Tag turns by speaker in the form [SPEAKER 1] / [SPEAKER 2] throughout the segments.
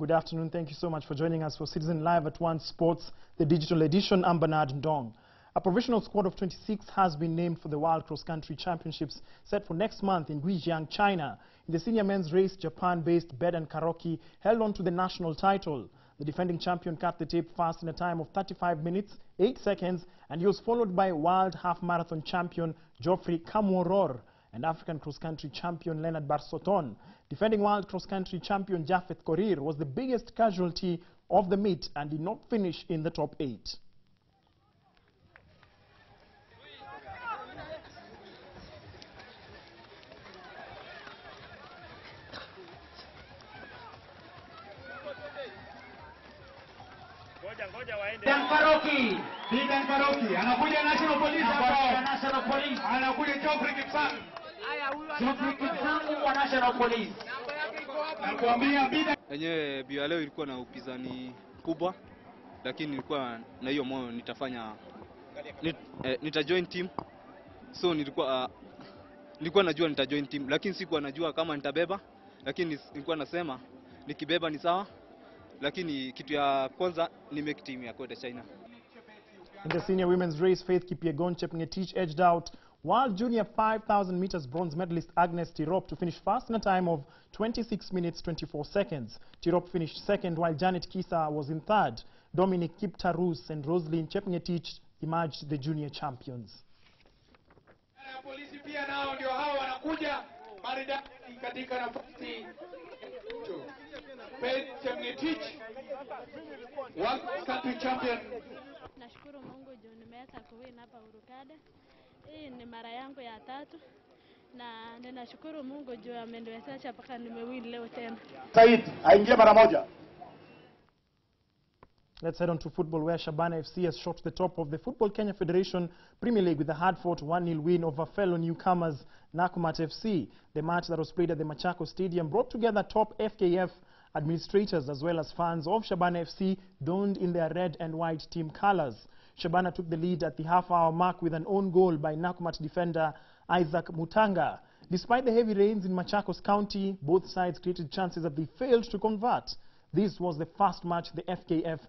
[SPEAKER 1] Good afternoon. Thank you so much for joining us for Citizen Live at One Sports, the digital edition. I'm Bernard Ndong. A provisional squad of 26 has been named for the World Cross Country Championships set for next month in Guizhou, China. In the senior men's race, Japan-based Bedan Karoki held on to the national title. The defending champion cut the tape fast in a time of 35 minutes, 8 seconds, and he was followed by world half-marathon champion Geoffrey Kamworor and African cross-country champion Leonard Barsoton. Defending world cross-country champion Japheth Korir was the biggest casualty of the meet and did not finish in the top 8.
[SPEAKER 2] Bidan Karoki anakuja National Police hapa. National Police anakuja Geoffrey Kipsang. Geoffrey Kipsang wa National Police. Nakwambia Bidan
[SPEAKER 3] yenyewe bio leo ilikuwa na upinzani kubwa, lakini nilikuwa na hiyo moyo nitafanya nitajoin team. So nilikuwa najua nitajoin team, lakini sikuwa najua kama nitabeba, lakini nilikuwa nasema nikibeba ni sawa. Lakini kitu ya kwanza ni make team ya kwenda China.
[SPEAKER 1] In the senior women's race, Faith Kipyegon Chepngetich edged out World Junior 5,000 meters bronze medalist Agnes Tirop to finish fast in a time of 26 minutes 24 seconds. Tirop finished second while Janet Kisa was in third. Dominic Kiptarus and Roslyn Chepngetich emerged the junior champions.
[SPEAKER 2] Polisi pia nao ndio hao wanakuja maridadi katika nafasi. Faith Kipyegon World Country Champion.
[SPEAKER 4] Nashukuru Mungu juu nimeweza kuwin hapa Urukade. Hii ni mara yangu ya 3 na ninashukuru Mungu juu ameniwezesha mpaka nimewin leo tena.
[SPEAKER 2] Said aingie mara moja.
[SPEAKER 1] Let's head on to football, where Shabana FC has shot to the top of the Football Kenya Federation Premier League with a hard-fought 1-0 win over fellow newcomers Nakumatt FC. The match that was played at the Machako Stadium brought together top FKF administrators as well as fans of Shabana FC donned in their red and white team colors. Shabana took the lead at the half-hour mark with an own goal by Nakumatt defender Isaac Mutanga. Despite the heavy rains in Machakos County, both sides created chances that they failed to convert. This was the first match of the FKF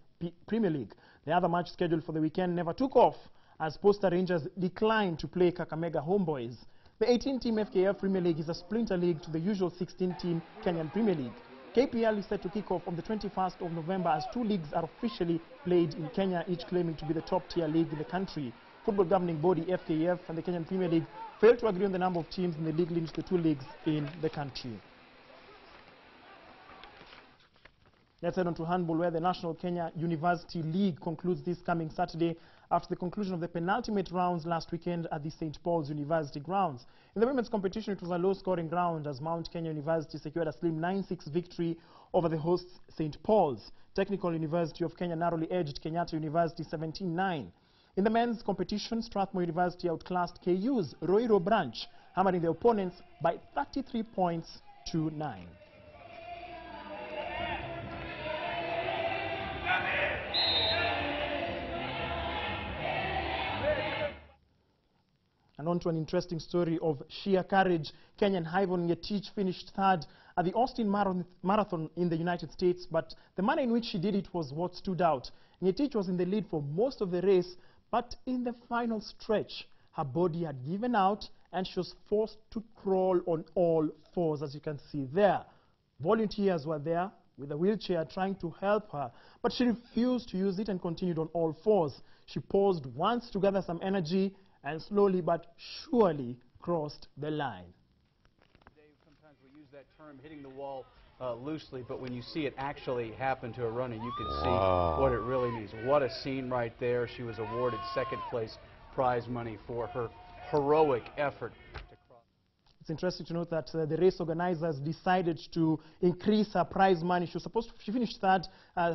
[SPEAKER 1] Premier League. The other match scheduled for the weekend never took off as Posta Rangers declined to play Kakamega Homeboys. The 18-team FKF Premier League is a splinter league to the usual 16-team Kenyan Premier League. KPL is set to kick off on the 21st of November as 2 leagues are officially played in Kenya, each claiming to be the top-tier league in the country. Football governing body FKF and the Kenyan Premier League failed to agree on the number of teams in the league linked to the 2 leagues in the country. Let's head on to handball, where the National Kenya University League concludes this coming Saturday after the conclusion of the penultimate rounds last weekend at the St. Paul's University grounds. In the women's competition, it was a low-scoring round as Mount Kenya University secured a slim 9-6 victory over the hosts St. Paul's. Technical University of Kenya narrowly edged Kenyatta University 17-9. In the men's competition, Strathmore University outclassed KU's Roiro branch, hammering their opponents by 33 points to 9. And on to an interesting story of sheer courage. Kenyan Hyvon Ngetich finished third at the Austin Marathon in the United States, but the manner in which she did it was what stood out. Ngetich was in the lead for most of the race, but in the final stretch, her body had given out and she was forced to crawl on all fours, as you can see there. Volunteers were there with a wheelchair trying to help her, but she refused to use it and continued on all fours. She paused once to gather some energy and slowly but surely crossed the line.
[SPEAKER 5] Sometimes we use that term, hitting the wall loosely, but when you see it actually happen to a runner, you can see what it really means. What a scene right there. She was awarded second place prize money for her heroic effort to cross.
[SPEAKER 1] It's interesting to note that the race organizers decided to increase her prize money. She finished third,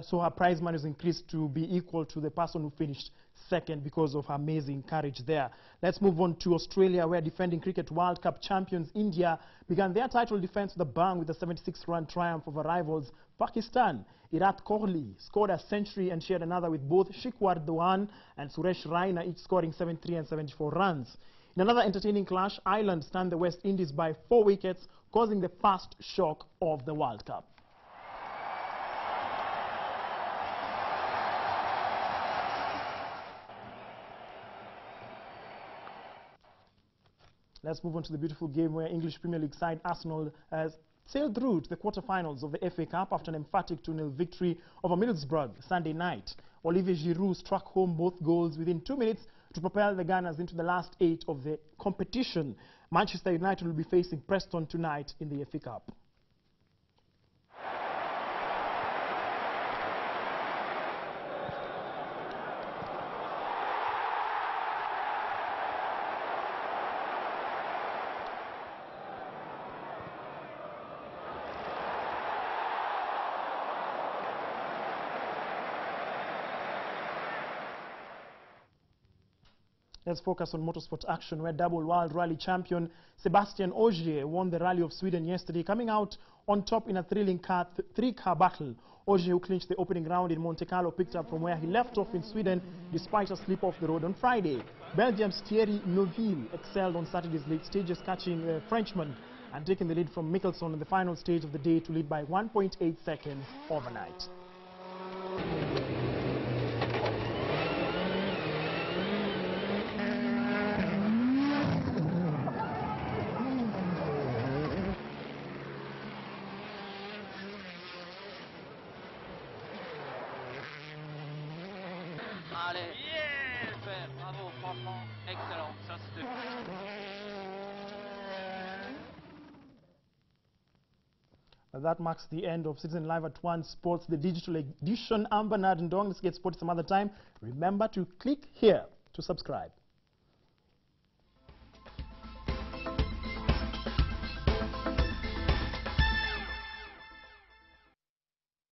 [SPEAKER 1] so her prize money was increased to be equal to the person who finished second because of her amazing courage there. Let's move on to Australia, where defending Cricket World Cup champions India began their title defense with a bang with a 76-run triumph over rivals Pakistan. Virat Kohli scored a century and shared another with both Shikhar Dhawan and Suresh Raina, each scoring 73 and 74 runs. In another entertaining clash, Ireland stunned the West Indies by 4 wickets, causing the first shock of the World Cup. Let's move on to the beautiful game where English Premier League side Arsenal has sailed through to the quarter-finals of the FA Cup after an emphatic 2-0 victory over Middlesbrough Sunday night. Olivier Giroud struck home both goals within 2 minutes to propel the Gunners into the last 8 of the competition. Manchester United will be facing Preston tonight in the FA Cup. Let's focus on motorsport action, where double world rally champion Sebastian Ogier won the Rally of Sweden yesterday, coming out on top in a thrilling three-car battle. Ogier, who clinched the opening round in Monte Carlo, picked up from where he left off in Sweden despite a slip off the road on Friday. Belgium's Thierry Neuville excelled on Saturday's late stages, catching the Frenchman and taking the lead from Mickelson in the final stage of the day to lead by 1.8 seconds overnight.
[SPEAKER 6] Allez, super, bravo, franchement, excellent. Ça, c'était...
[SPEAKER 1] That marks the end of Citizen Live at 1 Sports, the digital edition. I'm Bernard Ndong. Let's get sports some other time. Remember to click here to subscribe.